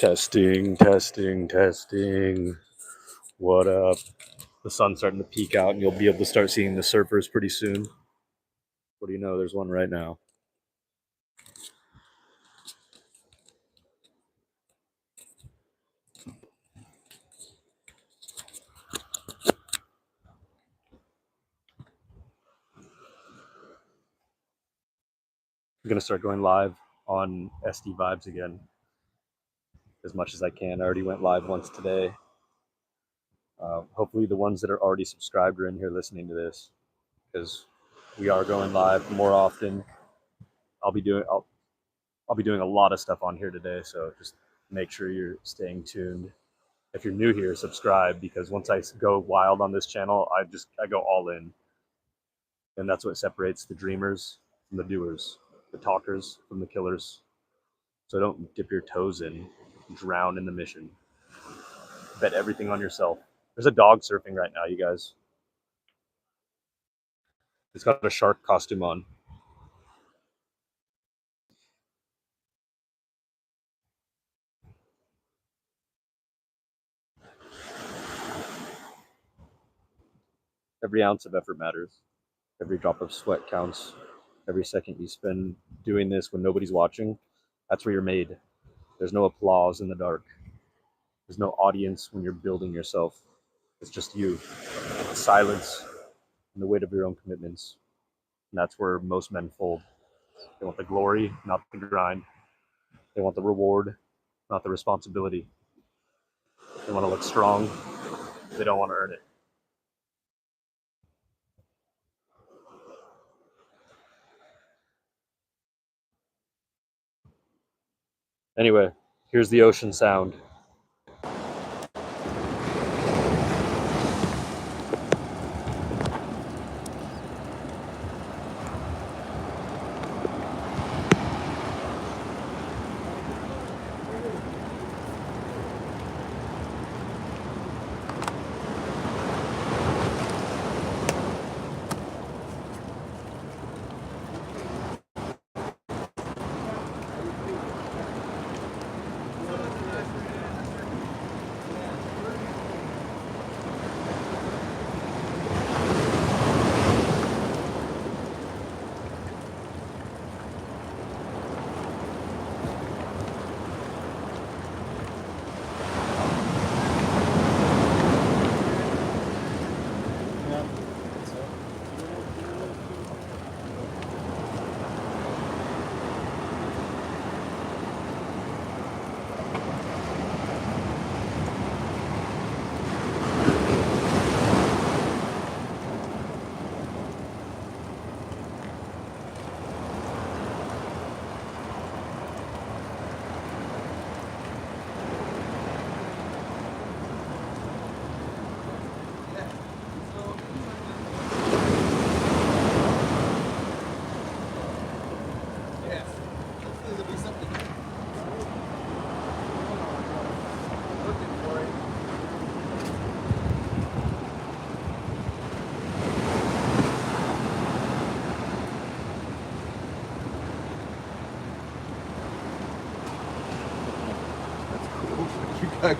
Testing, testing, testing. What up? The sun's starting to peek out, and you'll be able to start seeing the surfers pretty soon. What do you know? There's one right now. I'm going to start going live on SD Vibes again as much as I can. I already went live once today. Hopefully the ones that are already subscribed are in here listening to this, because we are going live more often. I'll be doing a lot of stuff on here today, so just make sure you're staying tuned. If you're new here, subscribe, because once I go wild on this channel, I go all in. And that's what separates the dreamers from the doers, the talkers from the killers. So don't dip your toes in, drown in the mission. Bet everything on yourself. There's a dog surfing right now, you guys. It's got a shark costume on. Every ounce of effort matters. Every drop of sweat counts. Every second you spend doing this when nobody's watching, that's where you're made. There's no applause in the dark. There's no audience when you're building yourself. It's just you, the silence, and the weight of your own commitments. And that's where most men fold. They want the glory, not the grind. They want the reward, not the responsibility. They want to look strong. They don't want to earn it. Anyway, here's the ocean sound.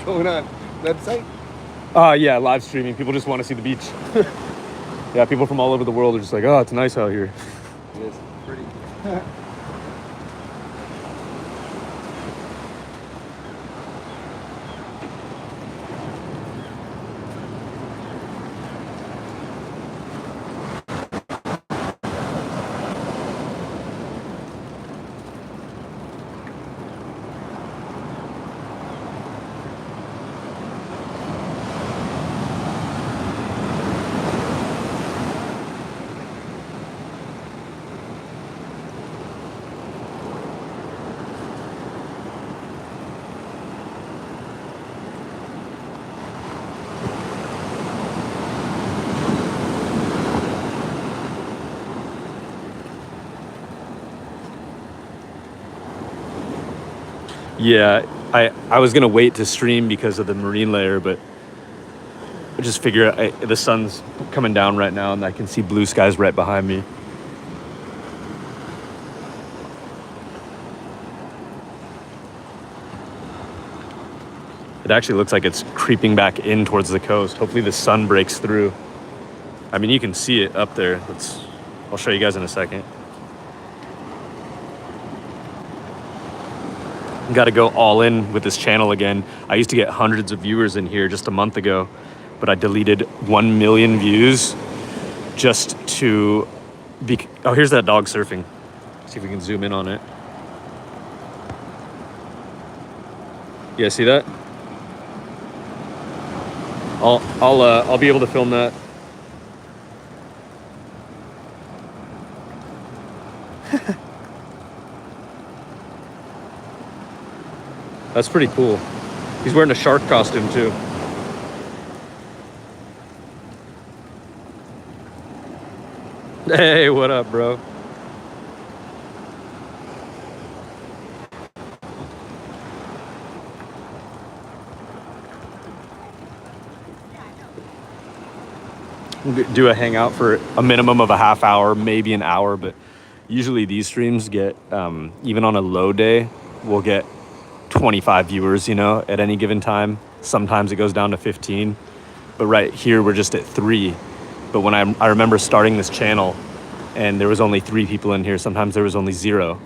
Going on website? Yeah, live streaming. People just want to see the beach. Yeah, people from all over the world are just like, oh, it's nice out here. It is pretty. Yeah, I was gonna wait to stream because of the marine layer, but I just figure the sun's coming down right now, and I can see blue skies right behind me. It actually looks like it's creeping back in towards the coast. Hopefully the sun breaks through. I mean, you can see it up there. I'll show you guys in a second. Got to go all in with this channel again. I used to get hundreds of viewers in here just a month ago, but I deleted 1 million views just to be. Oh, here's that dog surfing. See if we can zoom in on it. Yeah, see that? I'll be able to film that. That's pretty cool. He's wearing a shark costume too. Hey, what up, bro? We'll do a hangout for a minimum of a half hour, maybe an hour, but usually these streams get, even on a low day, we'll get 25 viewers, you know, at any given time. Sometimes it goes down to 15, but right here we're just at 3. But when I remember starting this channel and there was only 3 people in here, sometimes there was only 0.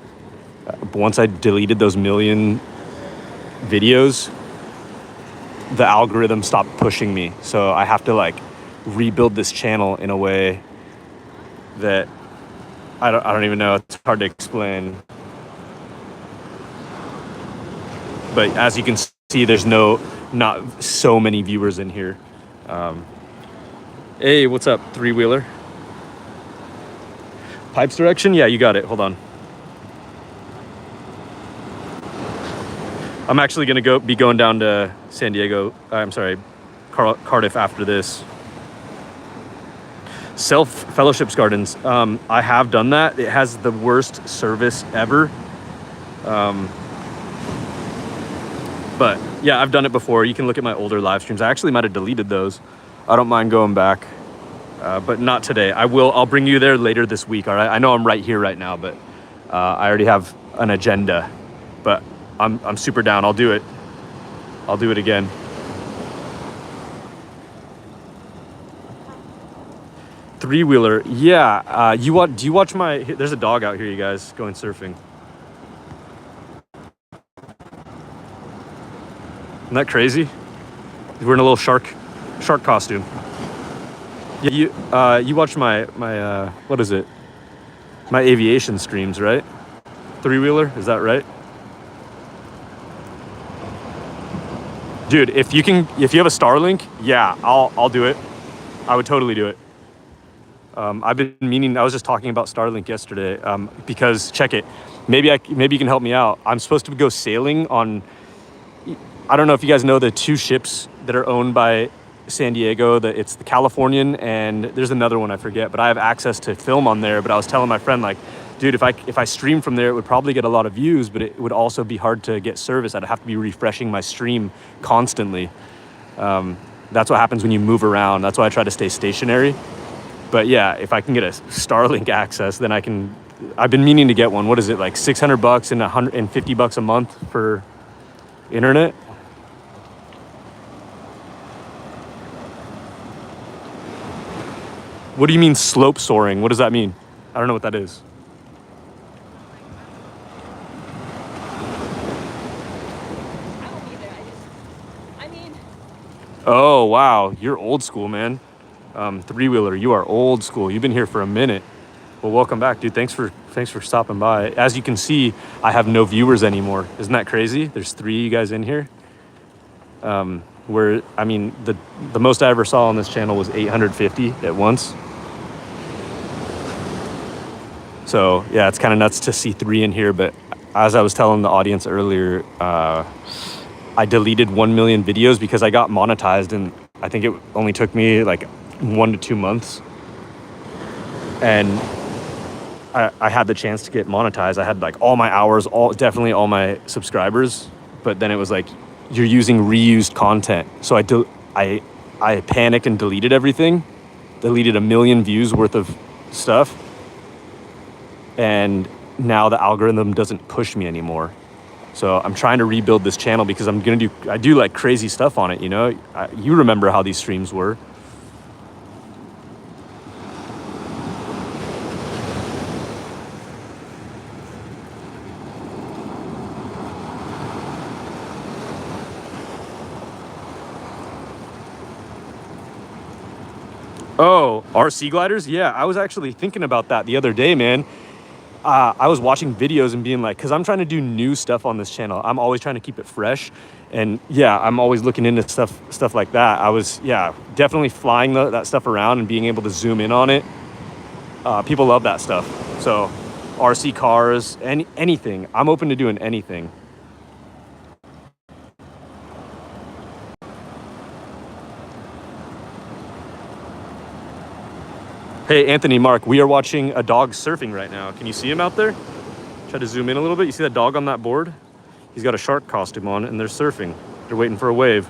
But once I deleted those million videos, the algorithm stopped pushing me. So I have to like rebuild this channel in a way that I don't even know. It's hard to explain. But as you can see, there's not so many viewers in here. Hey, what's up, 3-wheeler? Pipes direction? Yeah, you got it. Hold on. I'm actually gonna be going down to San Diego. I'm sorry, Cardiff after this. Fellowships Gardens. I have done that. It has the worst service ever. But yeah, I've done it before. You can look at my older live streams. I actually might have deleted those. I don't mind going back, but not today. I'll bring you there later this week. All right. I know I'm right here right now, but I already have an agenda. But I'm super down. I'll do it. I'll do it again. Three-wheeler. Yeah. Do you watch my? There's a dog out here, you guys, going surfing. Isn't that crazy? He's wearing a little shark costume. Yeah, you watch my what is it? My aviation streams, right? Three-wheeler, is that right? Dude, if you have a Starlink, yeah, I'll do it. I would totally do it. I've been meaning. I was just talking about Starlink yesterday because check it. Maybe you can help me out. I'm supposed to go sailing on. I don't know if you guys know the 2 ships that are owned by San Diego. It's the Californian and there's another one I forget. But I have access to film on there. But I was telling my friend like, dude, if I stream from there, it would probably get a lot of views, but it would also be hard to get service. I'd have to be refreshing my stream constantly. That's what happens when you move around. That's why I try to stay stationary. But yeah, if I can get a Starlink access, then I can. I've been meaning to get one. What is it, like $600 and $150 a month for internet? What do you mean slope soaring? What does that mean? I don't know what that is. Oh, wow. You're old school, man. Three-wheeler, you are old school. You've been here for a minute. Well, welcome back, dude. Thanks for stopping by. As you can see, I have no viewers anymore. Isn't that crazy? There's 3 of you guys in here. The most I ever saw on this channel was 850 at once. So yeah, it's kind of nuts to see 3 in here. But as I was telling the audience earlier, I deleted 1 million videos because I got monetized, and I think it only took me like 1 to 2 months. And I had the chance to get monetized. I had like all my hours, definitely all my subscribers. But then it was like, you're using reused content. So I panicked and deleted everything. Deleted 1 million views worth of stuff. And now the algorithm doesn't push me anymore. So I'm trying to rebuild this channel because I do like crazy stuff on it, you know? You remember how these streams were. Oh, RC gliders? Yeah, I was actually thinking about that the other day, man. I was watching videos and being like, because I'm trying to do new stuff on this channel. I'm always trying to keep it fresh. And yeah, I'm always looking into stuff like that. I was, yeah, definitely flying that stuff around and being able to zoom in on it. People love that stuff. So RC cars, anything. I'm open to doing anything. Hey, Anthony, Mark, we are watching a dog surfing right now. Can you see him out there? Try to zoom in a little bit. You see that dog on that board? He's got a shark costume on and they're surfing. They're waiting for a wave.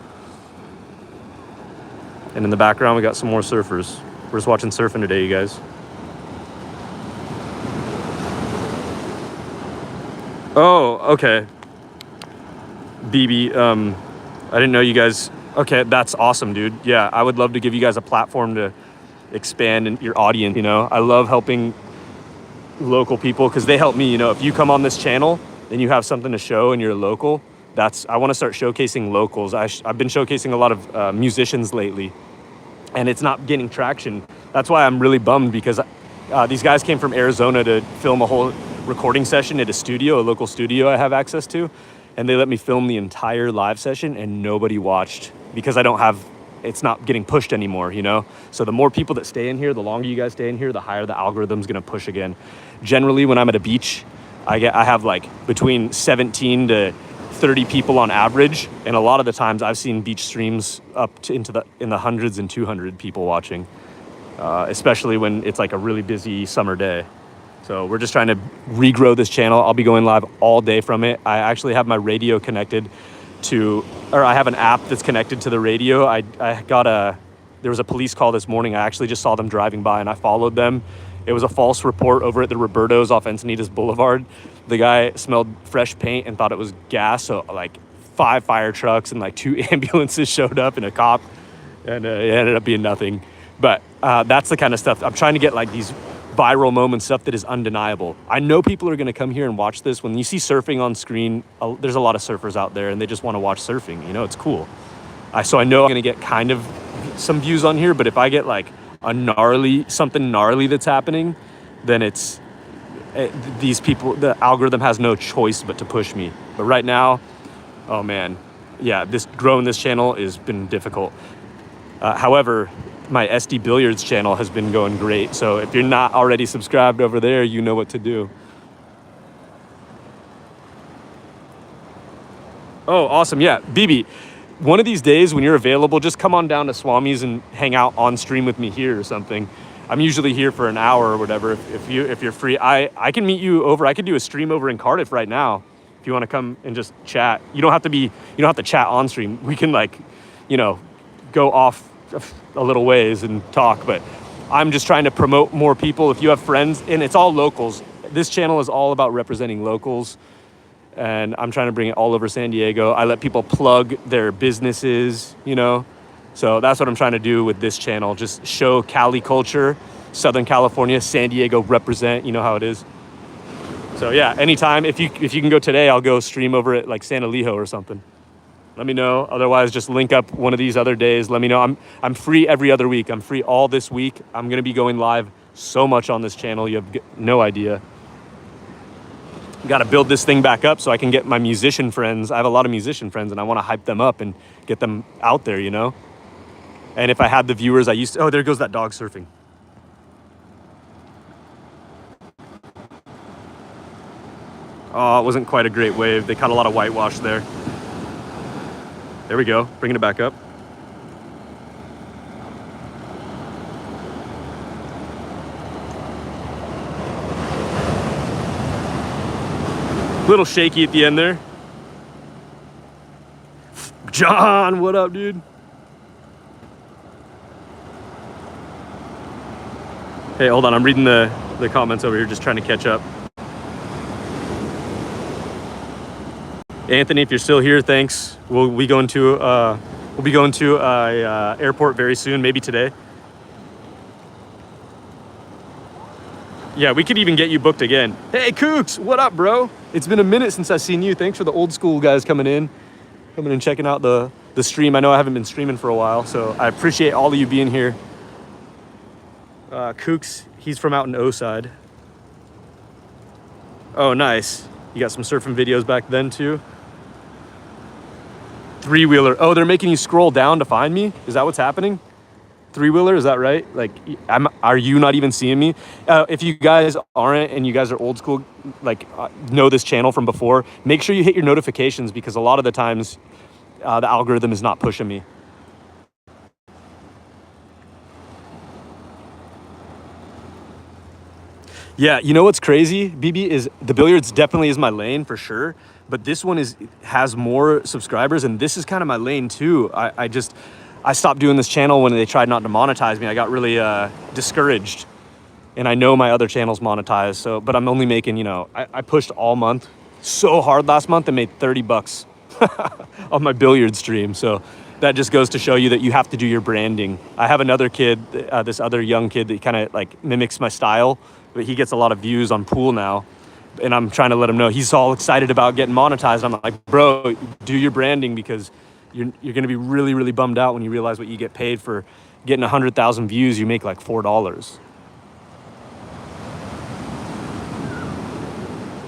And in the background, we got some more surfers. We're just watching surfing today, you guys. Oh, okay. BB, I didn't know you guys. Okay, that's awesome, dude. Yeah, I would love to give you guys a platform to expand your audience, you know? I love helping local people because they help me, you know? If you come on this channel and you have something to show and you're local, I want to start showcasing locals. I've been showcasing a lot of musicians lately, and it's not getting traction. That's why I'm really bummed, because these guys came from Arizona to film a whole recording session at a local studio I have access to, and they let me film the entire live session and nobody watched because it's not getting pushed anymore, you know? So the more people that stay in here, the longer you guys stay in here, the higher the algorithm's gonna push again. Generally, when I'm at a beach, I have like between 17 to 30 people on average, and a lot of the times I've seen beach streams up to in the hundreds and 200 people watching, especially when it's like a really busy summer day. So we're just trying to regrow this channel. I'll be going live all day from it. I actually have my radio connected I have an app that's connected to the radio. There was a police call this morning. I actually just saw them driving by and I followed them. It was a false report over at the Roberto's off Encinitas Boulevard. The guy smelled fresh paint and thought it was gas. So like 5 fire trucks and like 2 ambulances showed up and a cop, and it ended up being nothing. But that's the kind of stuff. I'm trying to get like these viral moment stuff that is undeniable. I know people are going to come here and watch this. When you see surfing on screen, there's a lot of surfers out there and they just want to watch surfing. You know, it's cool. So I know I'm going to get kind of some views on here, but if I get like something gnarly that's happening, then these people, the algorithm has no choice but to push me. But right now, oh man, yeah, growing this channel has been difficult. However, my SD Billiards channel has been going great. So if you're not already subscribed over there, you know what to do. Oh, awesome. Yeah, BB, one of these days when you're available, just come on down to Swamis and hang out on stream with me here or something. I'm usually here for an hour or whatever. If you're free, I can meet you over. I could do a stream over in Cardiff right now if you want to come and just chat. You don't have to chat on stream. We can go off a little ways and talk, but I'm just trying to promote more people. If you have friends, and it's all locals. This channel is all about representing locals, and I'm trying to bring it all over San Diego. I let people plug their businesses, you know? So that's what I'm trying to do with this channel. Just show Cali culture, Southern California, San Diego represent, you know how it is. So yeah, anytime, if you can go today, I'll go stream over at like San Elijo or something. Let me know. Otherwise, just link up one of these other days. Let me know. I'm free every other week. I'm free all this week. I'm going to be going live so much on this channel. You have no idea. Got to build this thing back up so I can get my musician friends. I have a lot of musician friends, and I want to hype them up and get them out there, you know? And if I had the viewers oh, there goes that dog surfing. Oh, it wasn't quite a great wave. They caught a lot of whitewash there. There we go, bringing it back up. A little shaky at the end there. John, what up, dude? Hey, hold on, I'm reading the comments over here, just trying to catch up. Anthony, if you're still here, thanks. We'll be going to a airport very soon, maybe today. Yeah, we could even get you booked again. Hey, Kooks, what up, bro? It's been a minute since I've seen you. Thanks for the old school guys coming in and checking out the stream. I know I haven't been streaming for a while, so I appreciate all of you being here. Kooks, he's from out in O-side. Oh, nice. You got some surfing videos back then, too? Three-wheeler. Oh, they're making you scroll down to find me? Is that what's happening? Three-wheeler, is that right? Like, are you not even seeing me? If you guys aren't and you guys are old school, like know this channel from before, make sure you hit your notifications because a lot of the times the algorithm is not pushing me. Yeah, you know what's crazy, BB, is the billiards definitely is my lane for sure, but this one has more subscribers and this is kind of my lane too. I stopped doing this channel when they tried not to monetize me. I got really discouraged, and I know my other channel's monetized. So, but I'm only making, I pushed all month so hard last month and made 30 bucks on my billiard stream. So that just goes to show you that you have to do your branding. I have another kid, this other young kid that kind of like mimics my style, but he gets a lot of views on pool now. And I'm trying to let him know he's all excited about getting monetized. I'm like, bro, do your branding because you're going to be really, really bummed out when you realize what you get paid for getting 100,000 views. You make like $4.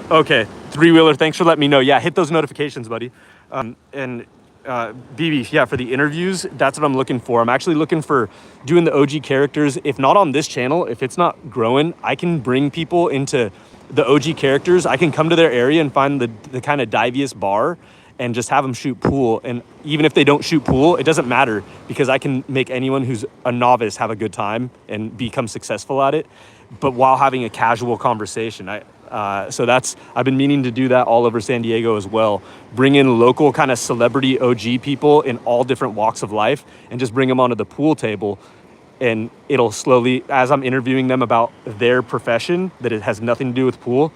Okay, three-wheeler, thanks for letting me know. Yeah, hit those notifications, buddy. BB, yeah, for the interviews, that's what I'm looking for. I'm actually looking for doing the OG characters. If not on this channel, if it's not growing, I can bring people into the OG characters. I can come to their area and find the kind of diviest bar and just have them shoot pool. And even if they don't shoot pool, it doesn't matter because I can make anyone who's a novice have a good time and become successful at it, but while having a casual conversation. So I've been meaning to do that all over San Diego as well. Bring in local kind of celebrity OG people in all different walks of life and just bring them onto the pool table. And it'll slowly, as I'm interviewing them about their profession, that it has nothing to do with pool,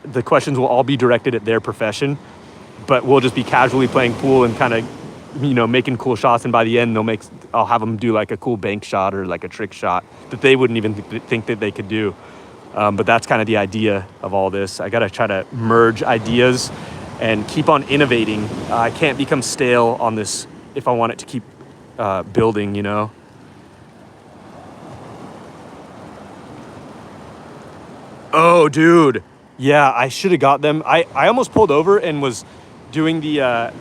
the questions will all be directed at their profession. But we'll just be casually playing pool and kind of, making cool shots. And by the end, I'll have them do like a cool bank shot or like a trick shot that they wouldn't even think that they could do. But that's kind of the idea of all this. I got to try to merge ideas and keep on innovating. I can't become stale on this if I want it to keep building, Oh, dude. Yeah, I should have got them. I almost pulled over and was doing the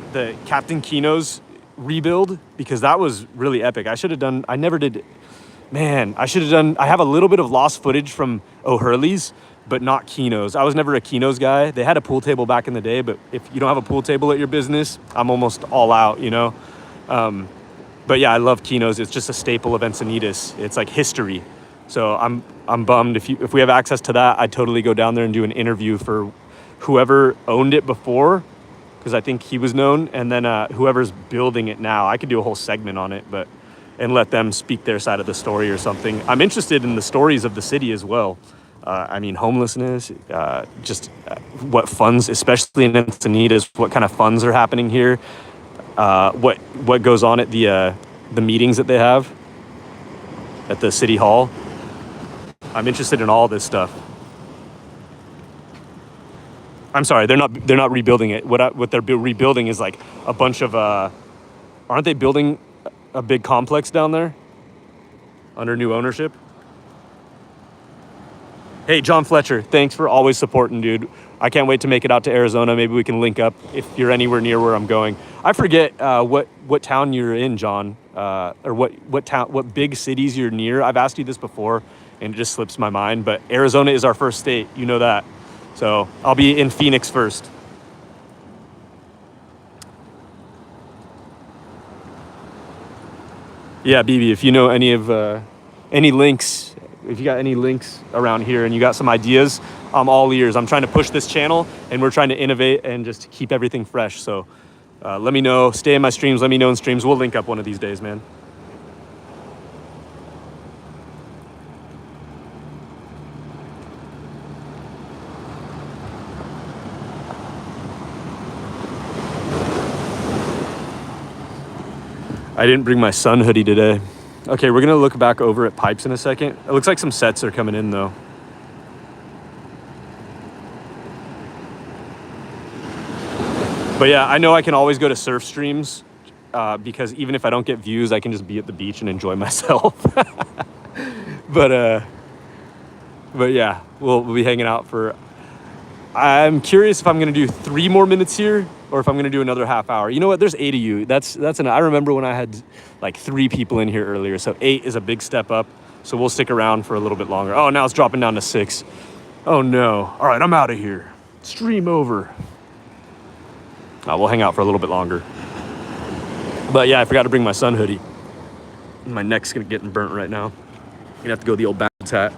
Captain Kino's rebuild because that was really epic. I never did. Man, I have a little bit of lost footage from O'Hurley's, but not Kino's. I was never a Kino's guy. They had a pool table back in the day, but if you don't have a pool table at your business, I'm almost all out, But yeah, I love Kino's. It's just a staple of Encinitas. It's like history. So I'm bummed. If we have access to that, I'd totally go down there and do an interview for whoever owned it before, because I think he was known, and then whoever's building it now. I could do a whole segment on it, and let them speak their side of the story or something. I'm interested in the stories of the city as well. Homelessness, what funds, especially in Encinitas, what kind of funds are happening here, what goes on at the meetings that they have at the city hall. I'm interested in all this stuff. I'm sorry, they're not rebuilding it. What they're rebuilding is like a bunch of aren't they building a big complex down there under new ownership? Hey, John Fletcher, thanks for always supporting, dude. I can't wait to make it out to Arizona. Maybe we can link up if you're anywhere near where I'm going. I forget what town you're in, John, or what big cities you're near. I've asked you this before, and it just slips my mind. But Arizona is our first state. You know that. So I'll be in Phoenix first. Yeah, BB, if you know any links, if you got any links around here and you got some ideas, I'm all ears. I'm trying to push this channel and we're trying to innovate and just keep everything fresh. So let me know. Stay in my streams. Let me know in streams. We'll link up one of these days, man. I didn't bring my sun hoodie today. Okay, we're gonna look back over at pipes in a second. It looks like some sets are coming in though. But yeah, I know I can always go to surf streams because even if I don't get views, I can just be at the beach and enjoy myself. But yeah, we'll be hanging out for. I'm curious if I'm gonna do 3 more minutes here or if I'm gonna do another half hour. You know what? There's 8 of you. I remember when I had like 3 people in here earlier, so 8 is a big step up. So we'll stick around for a little bit longer. Oh, now it's dropping down to 6. Oh no! All right, I'm out of here. Stream over. We'll hang out for a little bit longer. But yeah, I forgot to bring my sun hoodie. My neck's getting burnt right now. Gonna have to go the old Bats hat.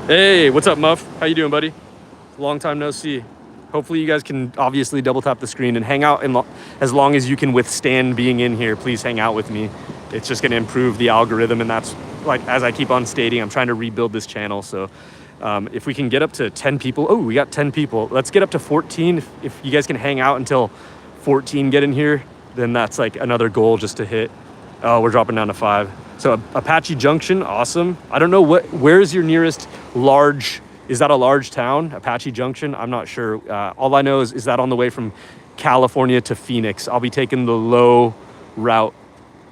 Hey, what's up, Muff? How you doing, buddy? Long time no see. Hopefully you guys can obviously double tap the screen and hang out as long as you can withstand being in here. Please hang out with me. It's just gonna improve the algorithm, and that's like, as I keep on stating, I'm trying to rebuild this channel. So if we can get up to 10 people, oh, we got 10 people. Let's get up to 14. If you guys can hang out until 14 get in here, then that's like another goal just to hit. Oh, we're dropping down to 5. So Apache Junction, awesome. I don't know where's your nearest large, is that a large town, Apache Junction? I'm not sure. All I know is that on the way from California to Phoenix. I'll be taking the low route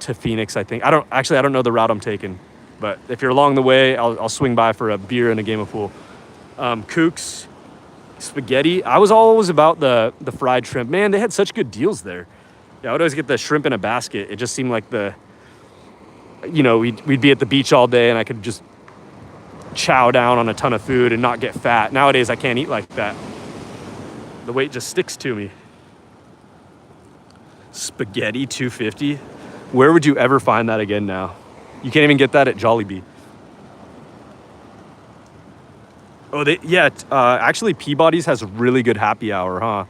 to Phoenix, I think. I don't know the route I'm taking, but if you're along the way, I'll swing by for a beer and a game of pool. Kooks, spaghetti. I was always about the fried shrimp. Man, they had such good deals there. Yeah, I would always get the shrimp in a basket. It just seemed like we'd be at the beach all day and I could just chow down on a ton of food and not get fat. Nowadays, I can't eat like that. The weight just sticks to me. Spaghetti, $2.50. Where would you ever find that again now? You can't even get that at Jollibee. Oh, actually Peabody's has a really good happy hour, huh?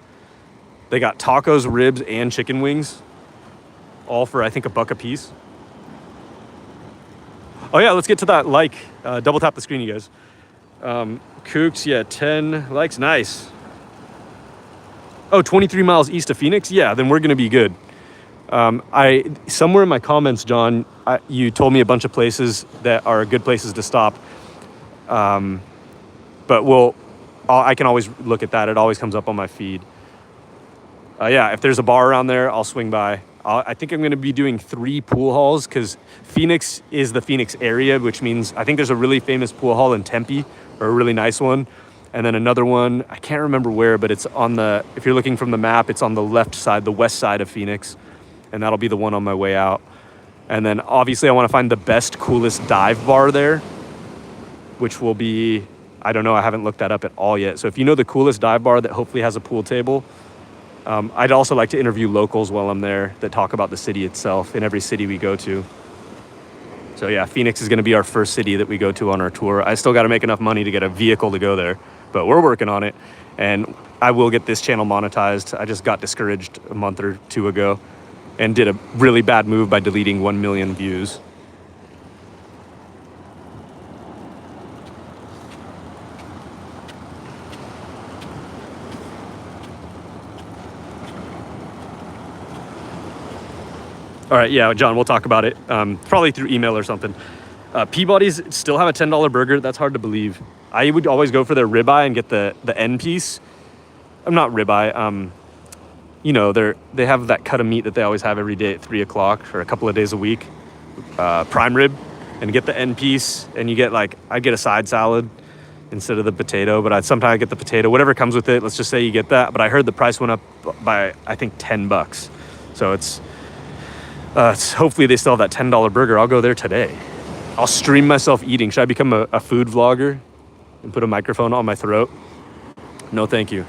They got tacos, ribs, and chicken wings, all for I think $1 a piece. Oh yeah, let's get to that like. Double tap the screen, you guys. Kooks, yeah, 10 likes, nice. Oh, 23 miles east of Phoenix? Yeah, then we're gonna be good. Somewhere in my comments, John, you told me a bunch of places that are good places to stop. But I can always look at that. It always comes up on my feed. Yeah, if there's a bar around there, I'll swing by. I think I'm going to be doing 3 pool halls because Phoenix is the Phoenix area, which means I think there's a really famous pool hall in Tempe, or a really nice one. And then another one, I can't remember where, but it's if you're looking from the map, it's on the left side, the west side of Phoenix. And that'll be the one on my way out. And then obviously I want to find the best, coolest dive bar there, which will be, I don't know, I haven't looked that up at all yet. So if you know the coolest dive bar that hopefully has a pool table, I'd also like to interview locals while I'm there that talk about the city itself in every city we go to. So yeah, Phoenix is going to be our first city that we go to on our tour. I still got to make enough money to get a vehicle to go there, but we're working on it. And I will get this channel monetized. I just got discouraged a month or 2 ago and did a really bad move by deleting 1 million views. All right, yeah, John, we'll talk about it. Probably through email or something. Peabody's still have a $10 burger. That's hard to believe. I would always go for their ribeye and get the end piece. I'm not ribeye. They have that cut of meat that they always have every day at 3 o'clock or a couple of days a week. Prime rib, and get the end piece. And you get I'd get a side salad instead of the potato, but sometimes I get the potato, whatever comes with it. Let's just say you get that. But I heard the price went up by, I think, $10. So it's hopefully they still have that $10 burger. I'll go there today. I'll stream myself eating. Should I become a food vlogger and put a microphone on my throat? No, thank you.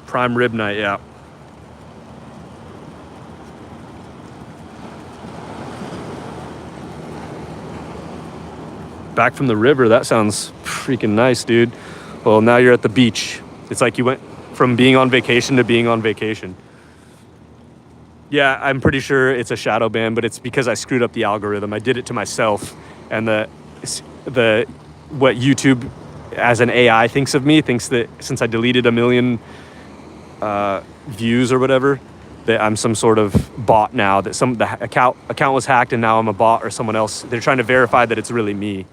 Prime rib night, yeah. Back from the river, that sounds freaking nice, dude. Well, now you're at the beach. It's like you went from being on vacation to being on vacation. Yeah, I'm pretty sure it's a shadow ban, but it's because I screwed up the algorithm. I did it to myself, and what YouTube as an AI thinks of me, thinks that since I deleted a million views or whatever, that I'm some sort of bot now, that the account was hacked and now I'm a bot or someone else. They're trying to verify that it's really me.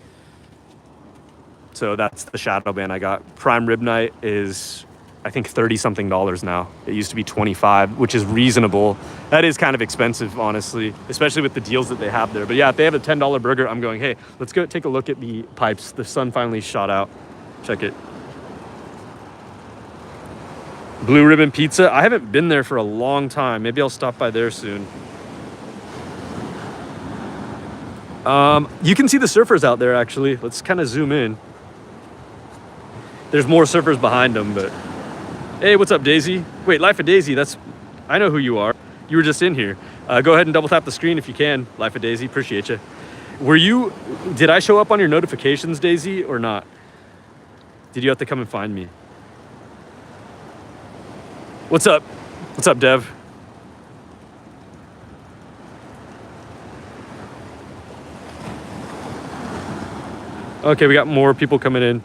So that's the shadow ban I got. Prime rib night is, I think, $30-something now. It used to be 25, which is reasonable. That is kind of expensive, honestly, especially with the deals that they have there. But yeah, if they have a $10 burger, I'm going, hey, let's go take a look at the pipes. The sun finally shot out. Check it. Blue Ribbon Pizza. I haven't been there for a long time. Maybe I'll stop by there soon. You can see the surfers out there, actually. Let's kind of zoom in. There's more surfers behind them, but... Hey, what's up, Daisy? Wait, Life of Daisy, I know who you are. You were just in here. Go ahead and double tap the screen if you can. Life of Daisy, appreciate you. Did I show up on your notifications, Daisy, or not? Did you have to come and find me? What's up? What's up, Dev? Okay, we got more people coming in.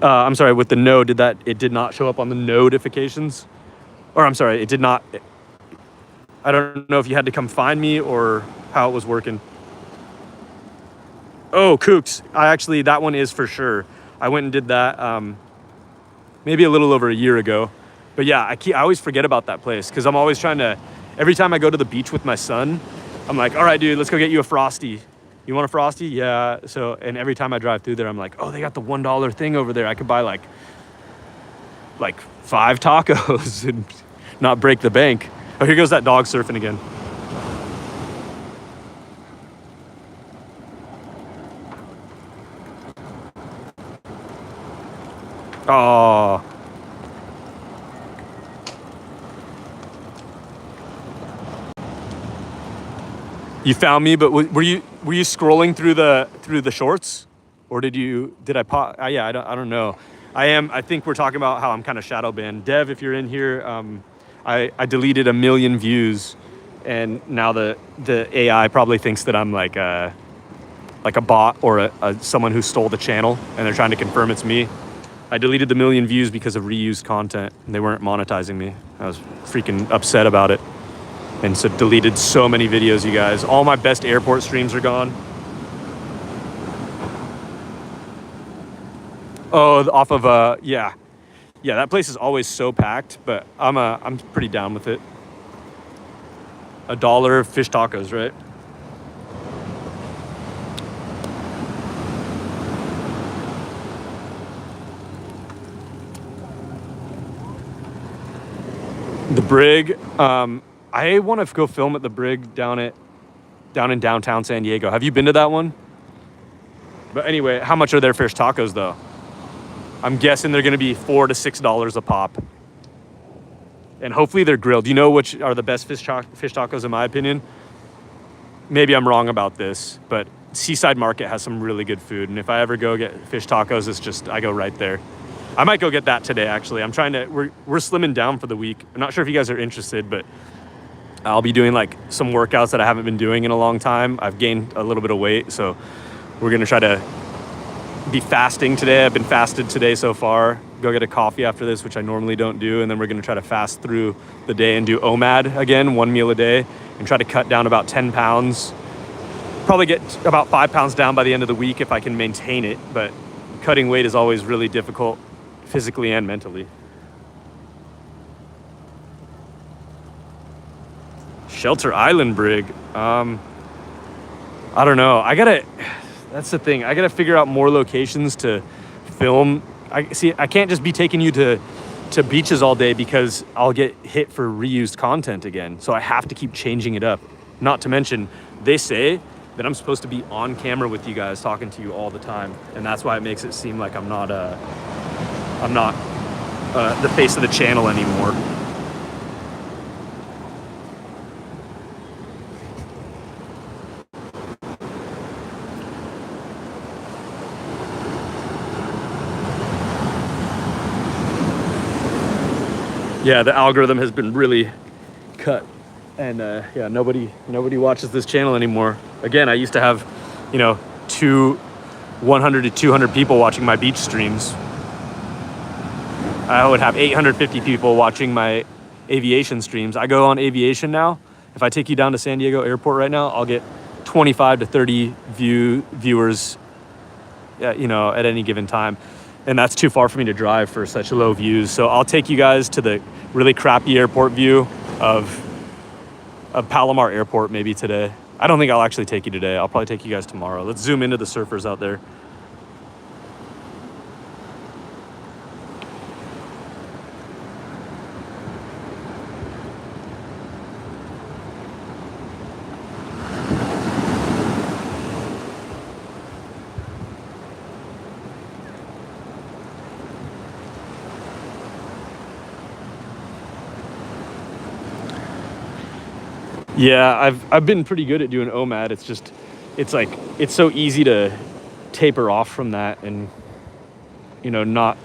I'm sorry, with the no, it did not show up on the notifications? Or I'm sorry, it did not. I don't know if you had to come find me or how it was working. Oh, Kooks. That one is for sure. I went and did that maybe a little over a year ago. But yeah, I always forget about that place because I'm always trying to, every time I go to the beach with my son, I'm like, all right, dude, let's go get you a Frosty. You want a Frosty? Yeah. So, and every time I drive through there, I'm like, oh, they got the $1 thing over there. I could buy like 5 tacos and not break the bank. Oh, here goes that dog surfing again. Oh. You found me, but were you scrolling through the shorts, or did I pop? Yeah, I don't know. I think we're talking about how I'm kind of shadow banned. Dev, if you're in here, I deleted 1 million views, and now the AI probably thinks that I'm like a bot or someone who stole the channel, and they're trying to confirm it's me. I deleted the 1 million views because of reused content, and they weren't monetizing me. I was freaking upset about it. And so deleted so many videos, you guys. All my best airport streams are gone. Oh, off of yeah, that place is always so packed, but I'm pretty down with it. $1 fish tacos, right? The Brig. I want to go film at the Brig down in downtown San Diego. Have you been to that one? But anyway, how much are their fish tacos though? I'm guessing they're going to be $4 to $6 a pop. And hopefully they're grilled. You know which are the best fish tacos in my opinion? Maybe I'm wrong about this, but Seaside Market has some really good food. And if I ever go get fish tacos, I go right there. I might go get that today, actually. We're slimming down for the week. I'm not sure if you guys are interested, but I'll be doing like some workouts that I haven't been doing in a long time. I've gained a little bit of weight, so we're gonna try to be fasting today. I've been fasted today so far. Go get a coffee after this, which I normally don't do, and then we're gonna try to fast through the day and do OMAD again, 1 meal a day, and try to cut down about 10 pounds. Probably get about 5 pounds down by the end of the week if I can maintain it, but cutting weight is always really difficult, physically and mentally. Shelter Island Brig. I don't know. That's the thing. I gotta figure out more locations to film. I can't just be taking you to beaches all day because I'll get hit for reused content again. So I have to keep changing it up. Not to mention, they say that I'm supposed to be on camera with you guys, talking to you all the time, and that's why it makes it seem like I'm not the face of the channel anymore. Yeah, the algorithm has been really cut, and yeah, nobody watches this channel anymore. Again, I used to have, 2 100 to 200 people watching my beach streams. I would have 850 people watching my aviation streams. I go on aviation now. If I take you down to San Diego Airport right now, I'll get 25 to 30 viewers, you know, at any given time. And that's too far for me to drive for such low views. So I'll take you guys to the really crappy airport view of Palomar Airport maybe today. I don't think I'll actually take you today. I'll probably take you guys tomorrow. Let's zoom into the surfers out there. Yeah, I've been pretty good at doing OMAD. It's just, it's like, it's so easy to taper off from that and, you know, not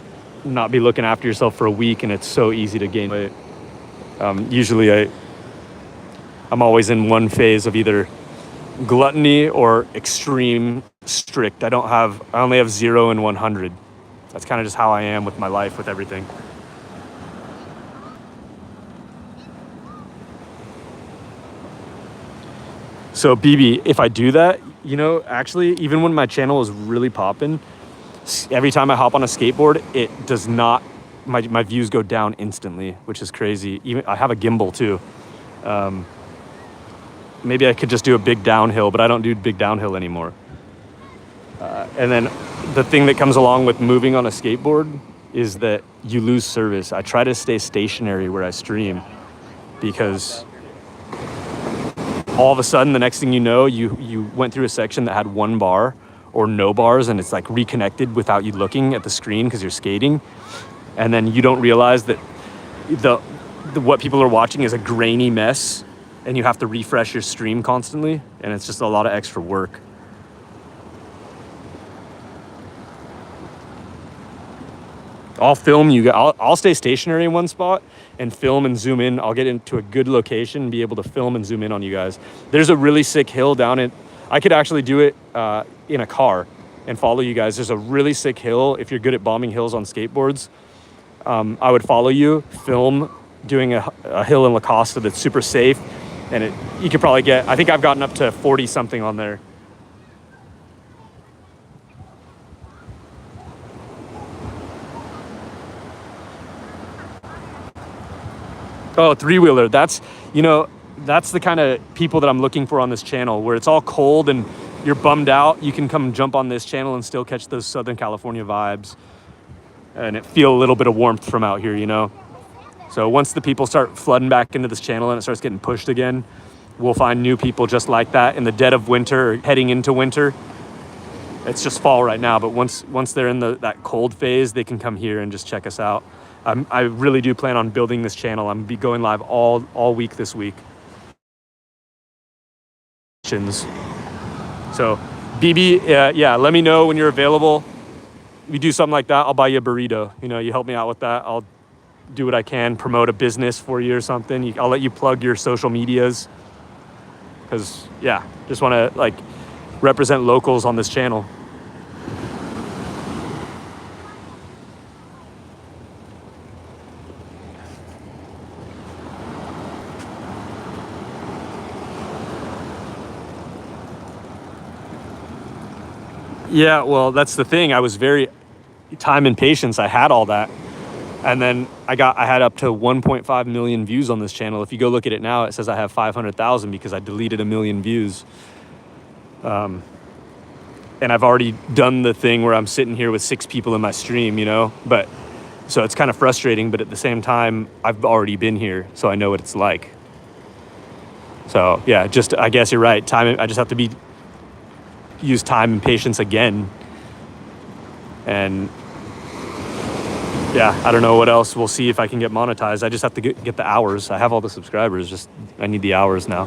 be looking after yourself for a week, and it's so easy to gain weight. Usually I'm always in one phase of either gluttony or extreme strict. I only have 0 and 100. That's kind of just how I am with my life, with everything. So BB, if I do that, you know, actually, even when my channel is really popping, every time I hop on a skateboard, it does not, my views go down instantly, which is crazy. Even I have a gimbal too. Maybe I could just do a big downhill, but I don't do big downhill anymore. And then the thing that comes along with moving on a skateboard is that you lose service. I try to stay stationary where I stream, because all of a sudden, the next thing you know, you went through a section that had 1 bar or no bars, and it's like reconnected without you looking at the screen because you're skating. And then you don't realize that what people are watching is a grainy mess, and you have to refresh your stream constantly, and it's just a lot of extra work. I'll film you. I'll stay stationary in one spot and film and zoom in. I'll get into a good location and be able to film and zoom in on you guys. There's a really sick hill down it. I could actually do it in a car and follow you guys. There's a really sick hill. If you're good at bombing hills on skateboards, I would follow you, film doing a hill in La Costa that's super safe. And you could probably get, I think I've gotten up to 40 something on there. Oh, 3-wheeler. That's, you know, that's the kind of people that I'm looking for on this channel, where it's all cold and you're bummed out. You can come jump on this channel and still catch those Southern California vibes and it feel a little bit of warmth from out here, you know? So once the people start flooding back into this channel and it starts getting pushed again, we'll find new people just like that in the dead of winter or heading into winter. It's just fall right now, but once they're in that cold phase, they can come here and just check us out. I really do plan on building this channel. I'm be going live all week this week. So BB, yeah, let me know when you're available. If you do something like that, I'll buy you a burrito. You know, you help me out with that. I'll do what I can, promote a business for you or something. I'll let you plug your social medias. Because, yeah, just want to, like, represent locals on this channel. Yeah, well, that's the thing. I was very time and patience. I had all that. And then I had up to 1.5 million views on this channel. If you go look at it now, it says I have 500,000 because I deleted 1 million views. And I've already done the thing where I'm sitting here with 6 people in my stream, you know, but so it's kind of frustrating, but at the same time, I've already been here, so I know what it's like. So yeah, I guess you're right. I just have to use time and patience again. And yeah, I don't know what else. We'll see if I can get monetized. I just have to get the hours. I have all the subscribers, I need the hours now.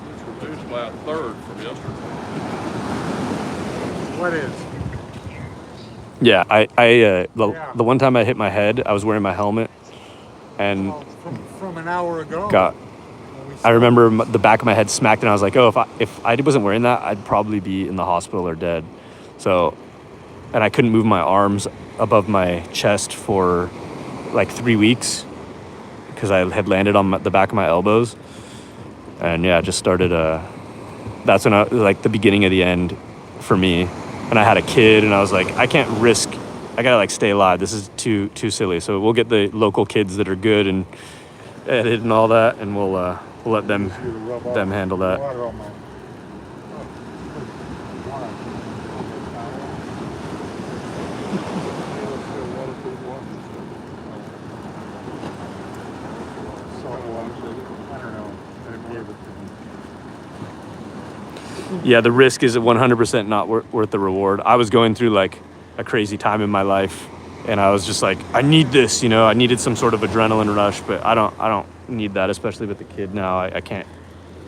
Which reduced by a third from yesterday. What is? Yeah, the one time I hit my head, I was wearing my helmet, and From an hour ago. I remember the back of my head smacked, and I was like, oh, if I wasn't wearing that, I'd probably be in the hospital or dead. So, and I couldn't move my arms above my chest for like 3 weeks because I had landed on the back of my elbows. And yeah, just started, that's when like the beginning of the end for me. And I had a kid, and I was like, I can't risk, I gotta like stay alive. This is too silly. So we'll get the local kids that are good and edit and all that, and we'll let them handle that. Yeah, the risk is 100% not worth the reward. I was going through like a crazy time in my life, and I was just like, I need this, I needed some sort of adrenaline rush, but I don't need that, especially with the kid now. I can't.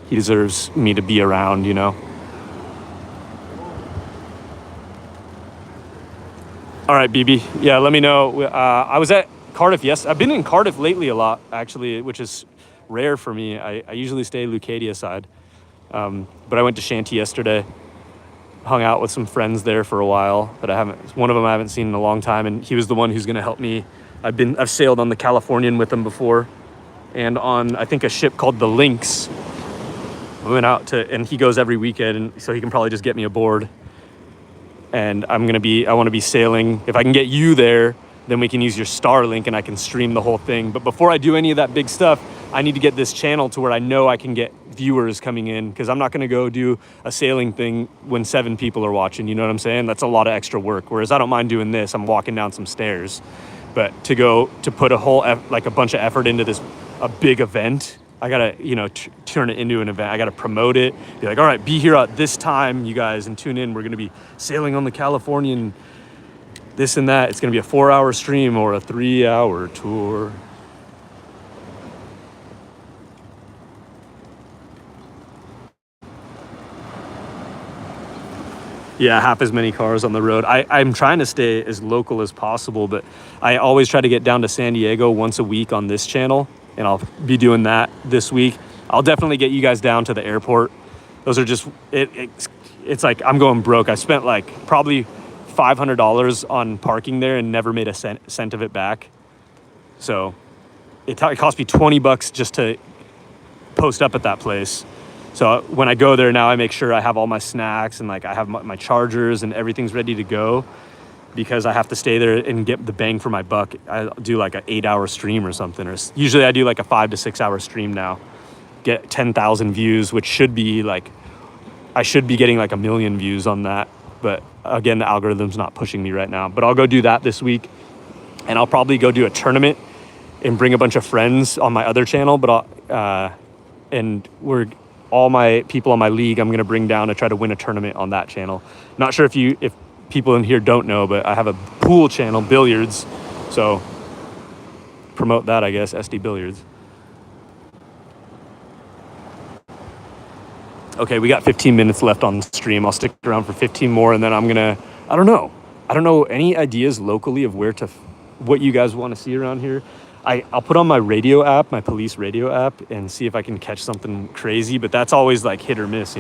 He deserves me to be around, All right, BB. Yeah, let me know. I was at Cardiff. Yes, I've been in Cardiff lately a lot, actually, which is rare for me. I usually stay Leucadia side. But I went to Shanty yesterday, hung out with some friends there for a while one of them I haven't seen in a long time, and he was the one who's going to help me. I've sailed on the Californian with him before, and on, I think, a ship called the Lynx. We went out and he goes every weekend, and so he can probably just get me aboard. And I want to be sailing. If I can get you there, then we can use your Starlink and I can stream the whole thing. But before I do any of that big stuff, I need to get this channel to where I know I can get viewers coming in, because I'm not going to go do a sailing thing when 7 people are watching. You know what I'm saying? That's a lot of extra work. Whereas I don't mind doing this. I'm walking down some stairs. But to put a bunch of effort into a big event, I got to, turn it into an event. I got to promote it. Be like, all right, be here at this time, you guys, and tune in. We're going to be sailing on the Californian, this and that. It's going to be a 4-hour stream or a 3-hour tour. Yeah, half as many cars on the road. I'm trying to stay as local as possible, but I always try to get down to San Diego once a week on this channel, and I'll be doing that this week. I'll definitely get you guys down to the airport. Those are just, it's like I'm going broke. I spent like probably $500 on parking there and never made a cent of it back. So it cost me $20 just to post up at that place. So when I go there now, I make sure I have all my snacks and like I have my chargers and everything's ready to go, because I have to stay there and get the bang for my buck. I do like an 8-hour stream or something, or usually I do like a 5 to 6 hour stream now. Get 10,000 views, which should be like, I should be getting like 1 million views on that. But again, the algorithm's not pushing me right now. But I'll go do that this week, and I'll probably go do a tournament and bring a bunch of friends on my other channel. But all my people on my league, I'm going to bring down to try to win a tournament on that channel. Not sure if people in here don't know, but I have a pool channel, billiards. So promote that, I guess, SD Billiards. Okay, we got 15 minutes left on the stream. I'll stick around for 15 more, and then I don't know any ideas locally of what you guys want to see around here. I'll put on my radio app, my police radio app, and see if I can catch something crazy, but that's always like hit or miss,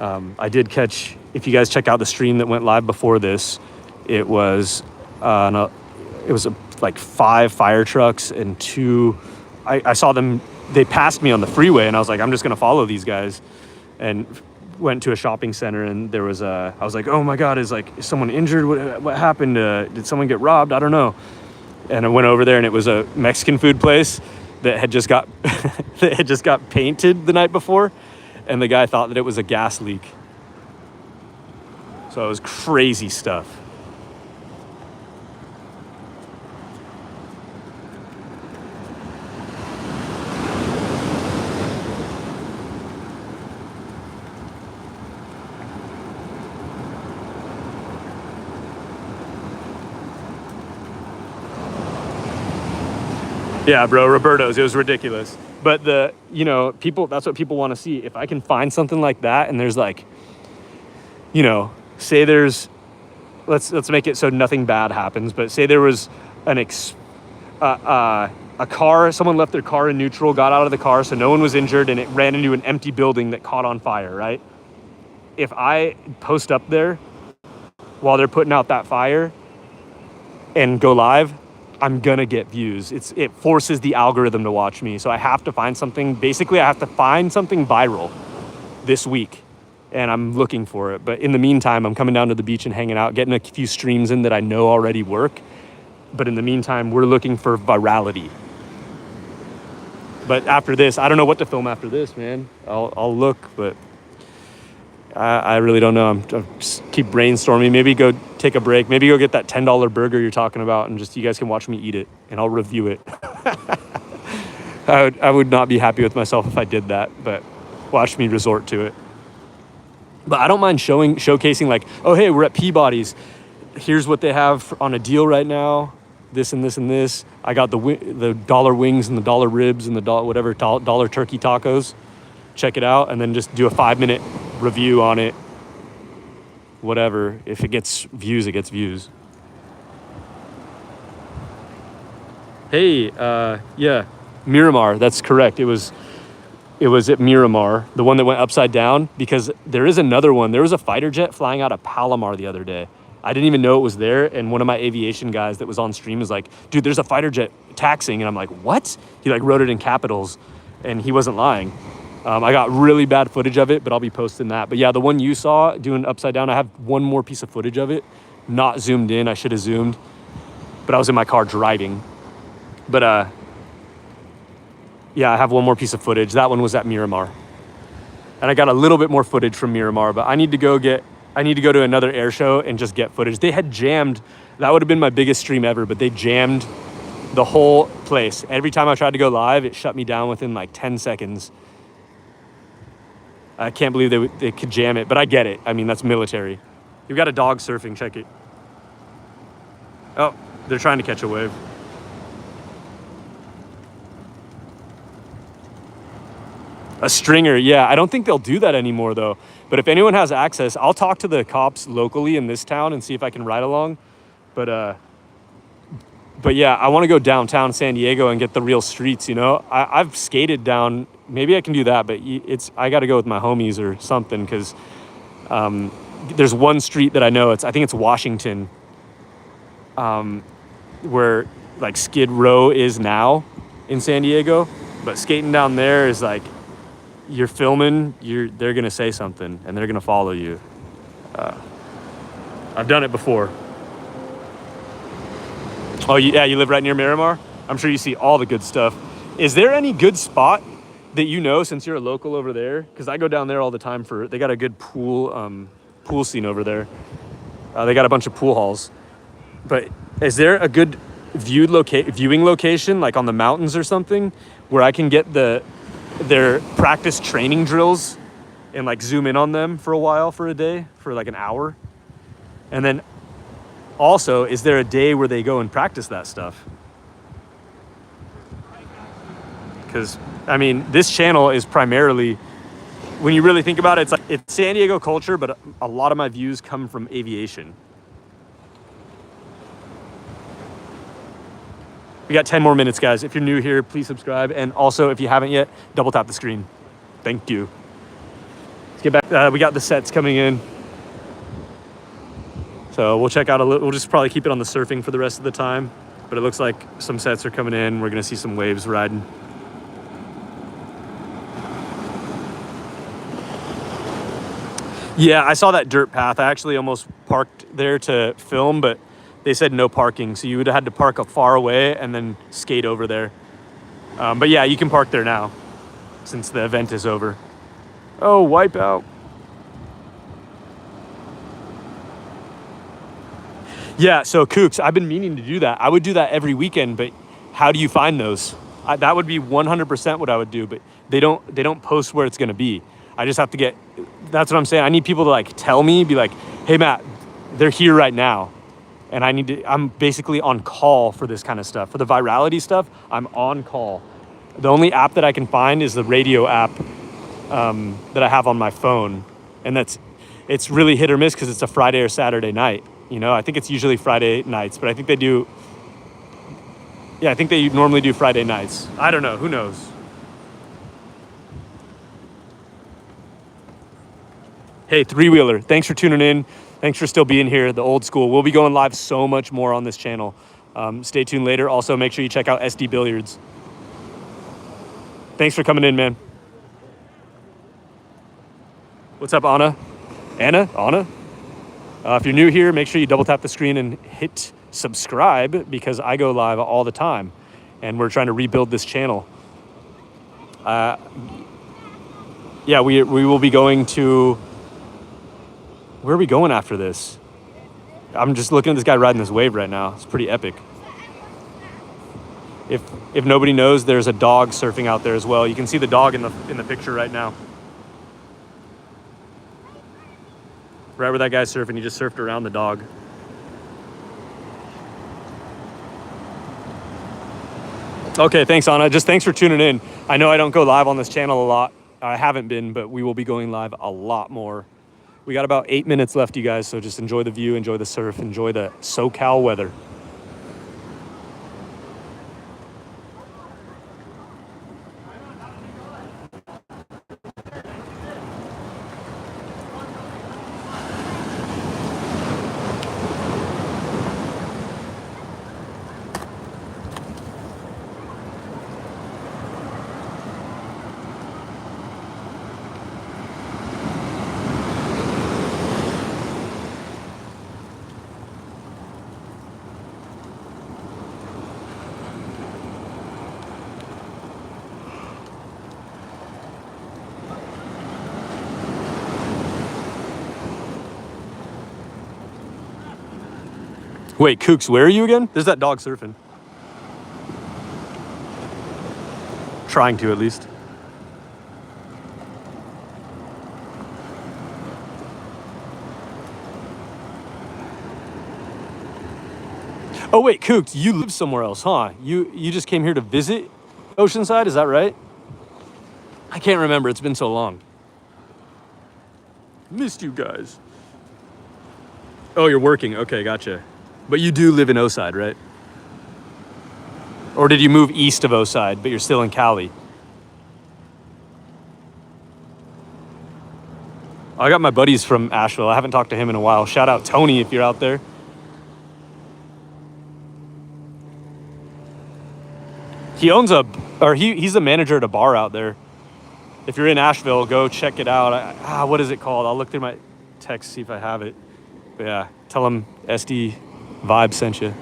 I did catch, if you guys check out the stream that went live before this, it was like 5 fire trucks and 2, I saw them, they passed me on the freeway, and I was like, I'm just going to follow these guys, and went to a shopping center, and there was I was like, oh my God, is someone injured? What happened? Did someone get robbed? I don't know. And I went over there, and it was a Mexican food place that had just got painted the night before, and the guy thought that it was a gas leak. So it was crazy stuff. Yeah, bro, Roberto's, it was ridiculous. But people, that's what people want to see. If I can find something like that, and there's like, say there's, let's make it so nothing bad happens, but say there was a someone left their car in neutral, got out of the car, so no one was injured, and it ran into an empty building that caught on fire, right? If I post up there while they're putting out that fire and go live, I'm gonna get views. It forces the algorithm to watch me. So I have to find something. Basically, I have to find something viral this week, and I'm looking for it. But in the meantime, I'm coming down to the beach and hanging out, getting a few streams in that I know already work. But in the meantime, we're looking for virality. But after this, I don't know what to film after this, man. I'll look, but I really don't know. I'm just keep brainstorming. Maybe go take a break. Maybe go get that $10 burger you're talking about, and just you guys can watch me eat it, and I'll review it. I would not be happy with myself if I did that, but watch me resort to it. But I don't mind showcasing like, oh hey, we're at Peabody's. Here's what they have on a deal right now. This and this and this. I got the dollar wings and the dollar ribs and the dollar turkey tacos. Check it out, and then just do a 5-minute review on it. Whatever. If it gets views, it gets views. Hey, yeah, Miramar. That's correct. It was at Miramar, the one that went upside down, because there is another one. There was a fighter jet flying out of Palomar the other day. I didn't even know it was there, and one of my aviation guys that was on stream was like, dude, there's a fighter jet taxiing, and I'm like, what? He like wrote it in capitals, and he wasn't lying. I got really bad footage of it, but I'll be posting that. But yeah, the one you saw doing upside down, I have one more piece of footage of it, not zoomed in. I should have zoomed, but I was in my car driving. But yeah, I have one more piece of footage. That one was at Miramar, and I got a little bit more footage from Miramar, but I need to go to another air show and just get footage. They had jammed, that would have been my biggest stream ever, but they jammed the whole place. Every time I tried to go live, it shut me down within like 10 seconds. I can't believe they could jam it, but I get it. I mean, that's military. You've got a dog surfing, check it. Oh, they're trying to catch a wave. A stringer, yeah. I don't think they'll do that anymore though. But if anyone has access, I'll talk to the cops locally in this town and see if I can ride along. But yeah, I want to go downtown San Diego and get the real streets, you know? I've skated down, maybe I can do that, but I got to go with my homies or something, because there's one street that I know, I think it's Washington, where like Skid Row is now in San Diego. But skating down there is like, you're filming, they're going to say something and they're going to follow you. I've done it before. Oh, yeah, you live right near Miramar? I'm sure you see all the good stuff. Is there any good spot that you know, since you're a local over there? Because I go down there all the time they got a good pool scene over there. They got a bunch of pool halls. But is there a good viewing location, like on the mountains or something, where I can get their practice training drills and like zoom in on them for a while, for a day, for like an hour? And then also, is there a day where they go and practice that stuff? Because, I mean, this channel is primarily, when you really think about it, it's San Diego culture, but a lot of my views come from aviation. We got 10 more minutes, guys. If you're new here, please subscribe. And also, if you haven't yet, double tap the screen. Thank you. Let's get back. We got the sets coming in. So we'll check out we'll just probably keep it on the surfing for the rest of the time. But it looks like some sets are coming in. We're going to see some waves riding. Yeah, I saw that dirt path. I actually almost parked there to film, but they said no parking. So you would have had to park far away and then skate over there. But yeah, you can park there now since the event is over. Oh, Wipeout. Yeah, so Kooks, I've been meaning to do that. I would do that every weekend, but how do you find those? That would be 100% what I would do, but they don't post where it's going to be. I just have to get, that's what I'm saying. I need people to like tell me, be like, hey Matt, they're here right now. And I'm basically on call for this kind of stuff. For the virality stuff, I'm on call. The only app that I can find is the radio app that I have on my phone. And it's really hit or miss because it's a Friday or Saturday night. You know, I think it's usually Friday nights, but I think they do Yeah, I think they normally do Friday nights. I don't know. Who knows? Hey, three-wheeler, thanks for tuning in. Thanks for still being here, the old school. We'll be going live so much more on this channel. Stay tuned later. Also, make sure you check out SD Billiards. Thanks for coming in, man. What's up, Anna? Anna? If you're new here, make sure you double tap the screen and hit subscribe because I go live all the time and we're trying to rebuild this channel. Yeah, we will be going to... Where are we going after this? I'm just looking at this guy riding this wave right now. It's pretty epic. If nobody knows, there's a dog surfing out there as well. You can see the dog in the picture right now. Right where that guy's surfing, he just surfed around the dog. Okay, thanks, Anna. Just thanks for tuning in. I know I don't go live on this channel a lot. I haven't been, but we will be going live a lot more. We got about 8 minutes left, you guys, so just enjoy the view, enjoy the surf, enjoy the SoCal weather. Wait, Kooks, where are you again? There's that dog surfing. Trying to, at least. Oh wait, Kooks, you live somewhere else, huh? You just came here to visit Oceanside, is that right? I can't remember, it's been so long. Missed you guys. Oh, you're working, okay, gotcha. But you do live in Oside, right? Or did you move east of Oside, but you're still in Cali? I got my buddies from Asheville. I haven't talked to him in a while. Shout out Tony if you're out there. He owns he's the manager at a bar out there. If you're in Asheville, go check it out. What is it called? I'll look through my text, see if I have it. But yeah, tell him SD Vibe sent you.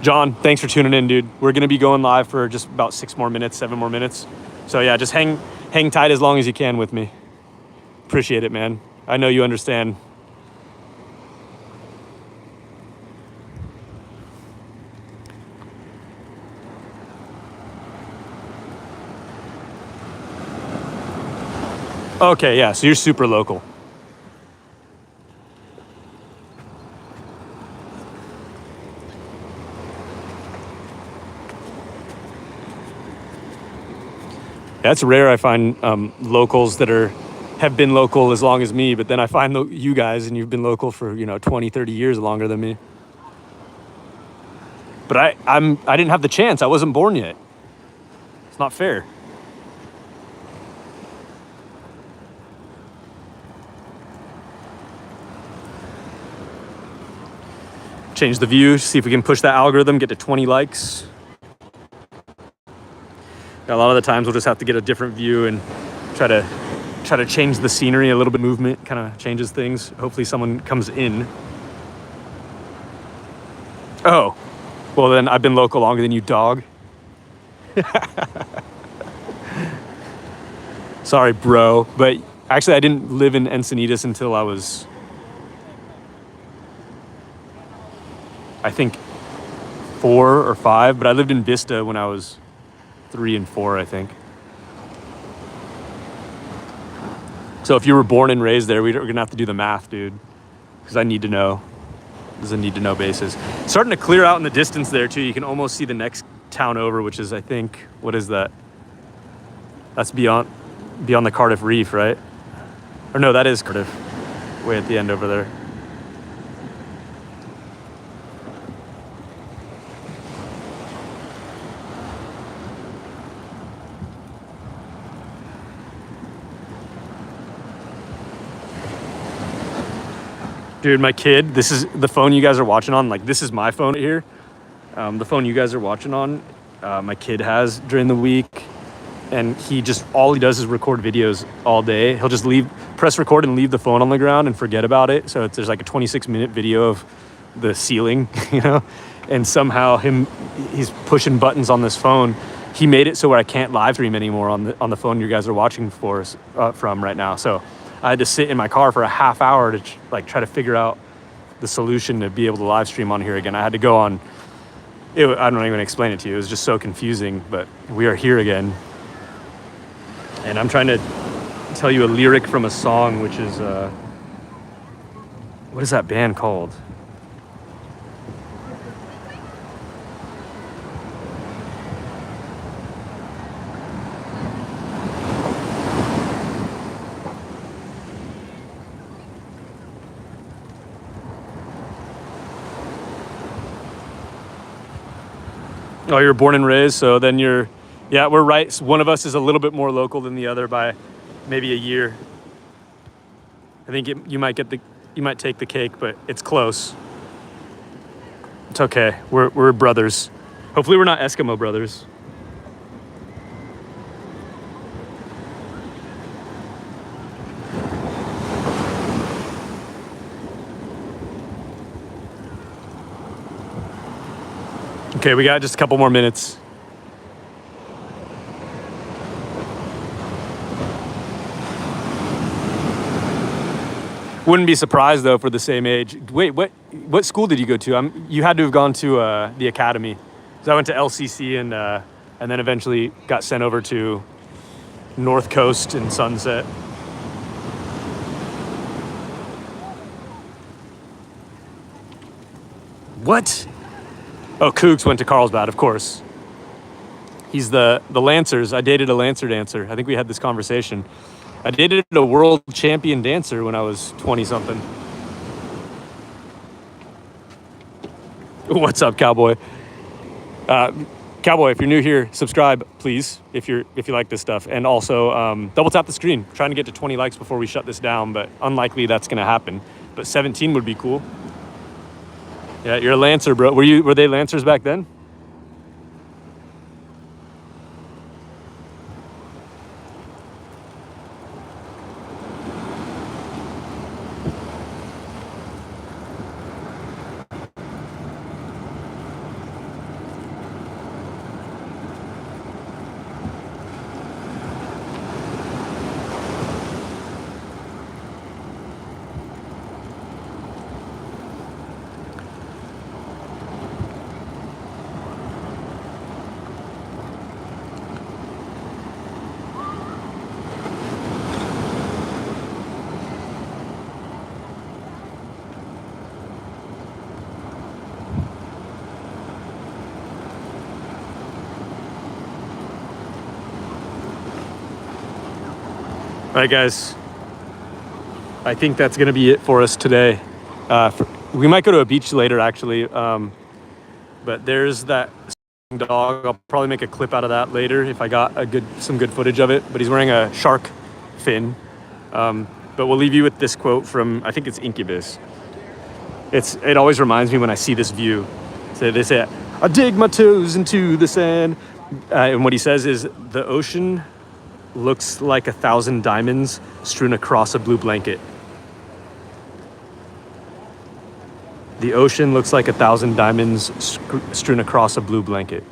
John, thanks for tuning in, dude. We're gonna be going live for just about 7 more minutes. So yeah, just hang tight as long as you can with me. Appreciate it, man. I know you understand. Okay, yeah, so you're super local. That's rare. I find locals that have been local as long as me, but then I find you guys and you've been local for 20, 30 years longer than me. But I didn't have the chance. I wasn't born yet. It's not fair. Change the view, see if we can push that algorithm, get to 20 likes. A lot of the times we'll just have to get a different view and try to change the scenery, a little bit of movement kind of changes things. Hopefully someone comes in. Oh, well then I've been local longer than you, dog. Sorry, bro, but actually I didn't live in Encinitas until I was, I think 4 or 5, but I lived in Vista when I was 3 and 4, I think. So if you were born and raised there, we're gonna have to do the math, dude, because I need to know. This is a need to know basis. Starting to clear out in the distance there too. You can almost see the next town over, which is, I think, what is that? That's beyond the Cardiff Reef, right? Or no, that is Cardiff, way at the end over there. Dude, my kid, this is the phone you guys are watching on. Like, this is my phone here. The phone you guys are watching on, my kid has during the week. And all he does is record videos all day. He'll just press record and leave the phone on the ground and forget about it. So there's like a 26-minute video of the ceiling, you know? And somehow he's pushing buttons on this phone. He made it so where I can't live stream anymore on the phone you guys are watching from right now. So I had to sit in my car for a half hour to try to figure out the solution to be able to live stream on here again. I had to go on, I don't even explain it to you. It was just so confusing, but we are here again. And I'm trying to tell you a lyric from a song, which is, what is that band called? Oh, you're born and raised, so then yeah, we're right. One of us is a little bit more local than the other by maybe a year. I think you might take the cake, but it's close. It's okay. We're brothers. Hopefully we're not Eskimo brothers. Okay, we got just a couple more minutes. Wouldn't be surprised though for the same age. Wait, what school did you go to? You had to have gone to the academy. So I went to LCC and then eventually got sent over to North Coast and Sunset. What? Oh, Cougs went to Carlsbad, of course. He's the Lancers. I dated a Lancer dancer. I think we had this conversation. I dated a world champion dancer when I was 20-something. What's up, Cowboy? Cowboy, if you're new here, subscribe, please, if you like this stuff. And also, double tap the screen. Trying to get to 20 likes before we shut this down, but unlikely that's going to happen. But 17 would be cool. Yeah, you're a Lancer, bro. Were they Lancers back then? All right, guys. I think that's going to be it for us today. We might go to a beach later, actually. But there's that dog. I'll probably make a clip out of that later if I got some good footage of it. But he's wearing a shark fin. But we'll leave you with this quote from, I think it's Incubus. It always reminds me when I see this view. So they say, I dig my toes into the sand. And what he says is, the ocean looks like 1,000 diamonds strewn across a blue blanket. The ocean looks like 1,000 diamonds strewn across a blue blanket.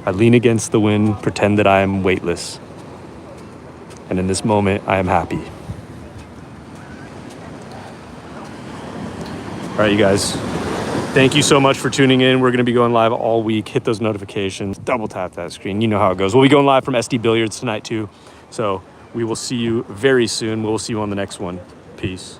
I lean against the wind, pretend that I am weightless. And in this moment, I am happy. All right, you guys, thank you so much for tuning in. We're going to be going live all week. Hit those notifications. Double tap that screen. You know how it goes. We'll be going live from SD Billiards tonight, too. So we will see you very soon. We'll see you on the next one. Peace.